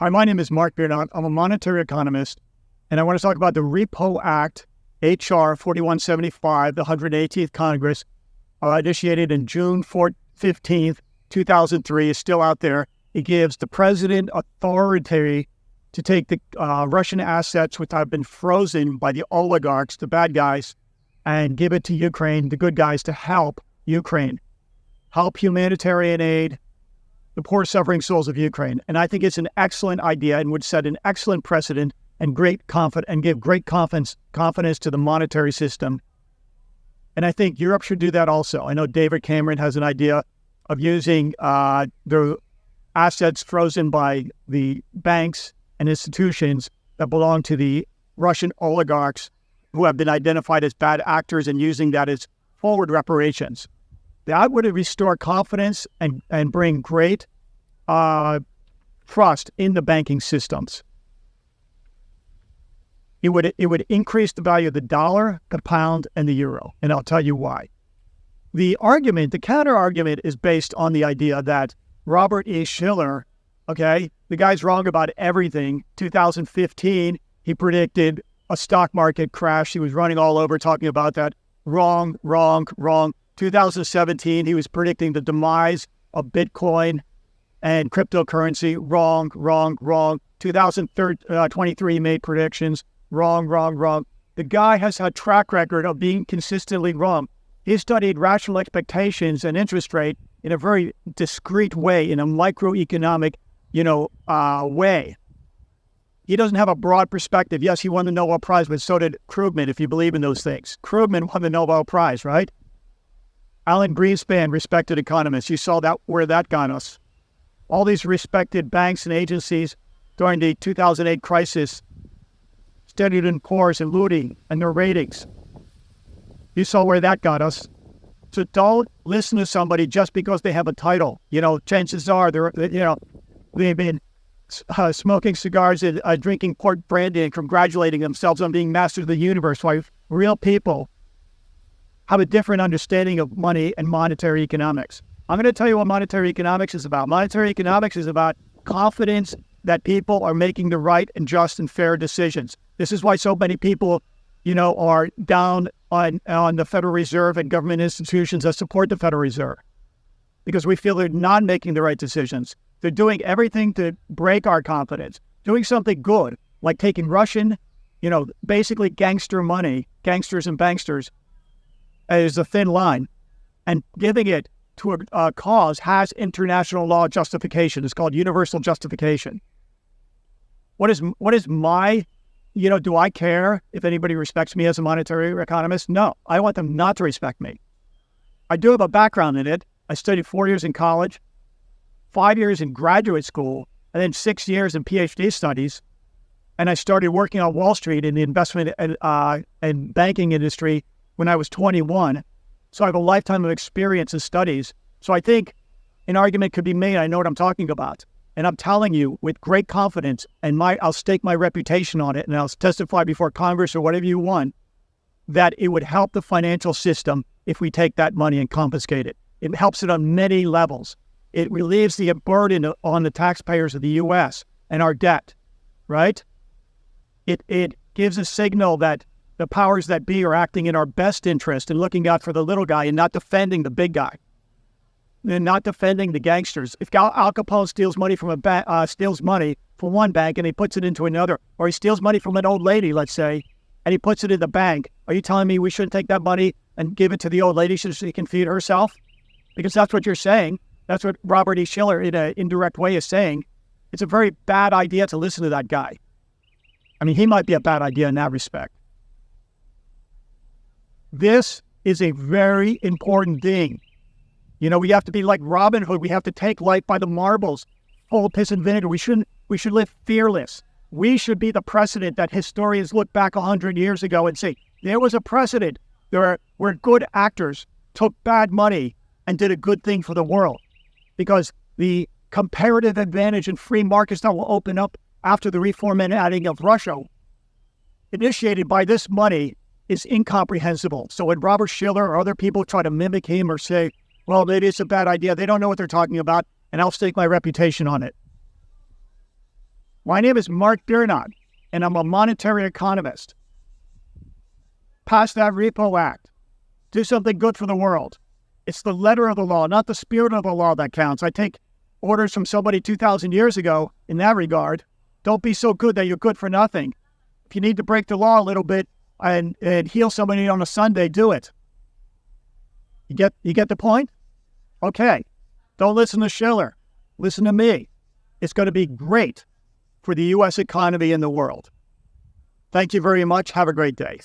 Hi, my name is Mark Beardot. I'm a monetary economist, and I want to talk about the Repo Act, H.R. 4175, the 118th Congress, initiated in June 15th, 2003, is still out there. It gives the president authority to take the Russian assets, which have been frozen by the oligarchs, the bad guys, and give it to Ukraine, the good guys, to help Ukraine, help humanitarian aid, the poor suffering souls of Ukraine. And I think it's an excellent idea and would set an excellent precedent and give great confidence to the monetary system. And I think Europe should do that also. I know David Cameron has an idea of using the assets frozen by the banks and institutions that belong to the Russian oligarchs who have been identified as bad actors and using that as forward reparations. That would restore confidence and bring great trust in the banking systems. It would increase the value of the dollar, the pound, and the euro, and I'll tell you why. The counter-argument is based on the idea that Robert E. Shiller, the guy's wrong about everything. 2015, he predicted a stock market crash. He was running all over talking about that. Wrong. 2017, he was predicting the demise of Bitcoin and cryptocurrency. Wrong. 2023, he made predictions. Wrong. The guy has a track record of being consistently wrong. He studied rational expectations and interest rate in a very discrete way, in a microeconomic, way. He doesn't have a broad perspective. Yes, he won the Nobel Prize, but so did Krugman, if you believe in those things. Krugman won the Nobel Prize, right? Alan Greenspan, respected economist. You saw where that got us. All these respected banks and agencies during the 2008 crisis studied in Poor's and Moody and their ratings. You saw where that got us. So don't listen to somebody just because they have a title. Chances are they've been smoking cigars and drinking port brandy and congratulating themselves on being masters of the universe, while real people have a different understanding of money and monetary economics. I'm going to tell you what monetary economics is about. Monetary economics is about confidence that people are making the right and just and fair decisions. This is why so many people, are down on the Federal Reserve and government institutions that support the Federal Reserve, because we feel they're not making the right decisions. They're doing everything to break our confidence, doing something good, like taking Russian, basically gangster money, gangsters and banksters, as a thin line, and giving it to a cause has international law justification. It's called universal justification. What is my, do I care if anybody respects me as a monetary economist? No, I want them not to respect me. I do have a background in it. I studied 4 years in college, 5 years in graduate school, and then 6 years in PhD studies. And I started working on Wall Street in the investment and banking industry when I was 21. So I have a lifetime of experience and studies. So I think an argument could be made. I know what I'm talking about. And I'm telling you with great confidence, and I'll stake my reputation on it, and I'll testify before Congress or whatever you want, that it would help the financial system if we take that money and confiscate it. It helps it on many levels. It relieves the burden on the taxpayers of the U.S. and our debt, right? It gives a signal that the powers that be are acting in our best interest and looking out for the little guy and not defending the big guy, and not defending the gangsters. If Al Capone steals money from one bank and he puts it into another, or he steals money from an old lady, let's say, and he puts it in the bank, are you telling me we shouldn't take that money and give it to the old lady so she can feed herself? Because that's what you're saying. That's what Robert E. Shiller, in an indirect way, is saying. It's a very bad idea to listen to that guy. I mean, he might be a bad idea in that respect. This is a very important thing. We have to be like Robin Hood. We have to take life by the marbles, full of piss and vinegar. We should live fearless. We should be the precedent that historians look back 100 years ago and say, there was a precedent where good actors took bad money and did a good thing for the world. Because the comparative advantage in free markets that will open up after the reformatting of Russia, initiated by this money, is incomprehensible. So when Robert Shiller or other people try to mimic him or say, well, maybe it's a bad idea, they don't know what they're talking about, and I'll stake my reputation on it. My name is Mark Biernot, and I'm a monetary economist. Pass that Repo Act. Do something good for the world. It's the letter of the law, not the spirit of the law that counts. I take orders from somebody 2,000 years ago in that regard. Don't be so good that you're good for nothing. If you need to break the law a little bit and heal somebody on a Sunday, do it. You get the point? Okay. Don't listen to Schiller. Listen to me. It's going to be great for the U.S. economy and the world. Thank you very much. Have a great day.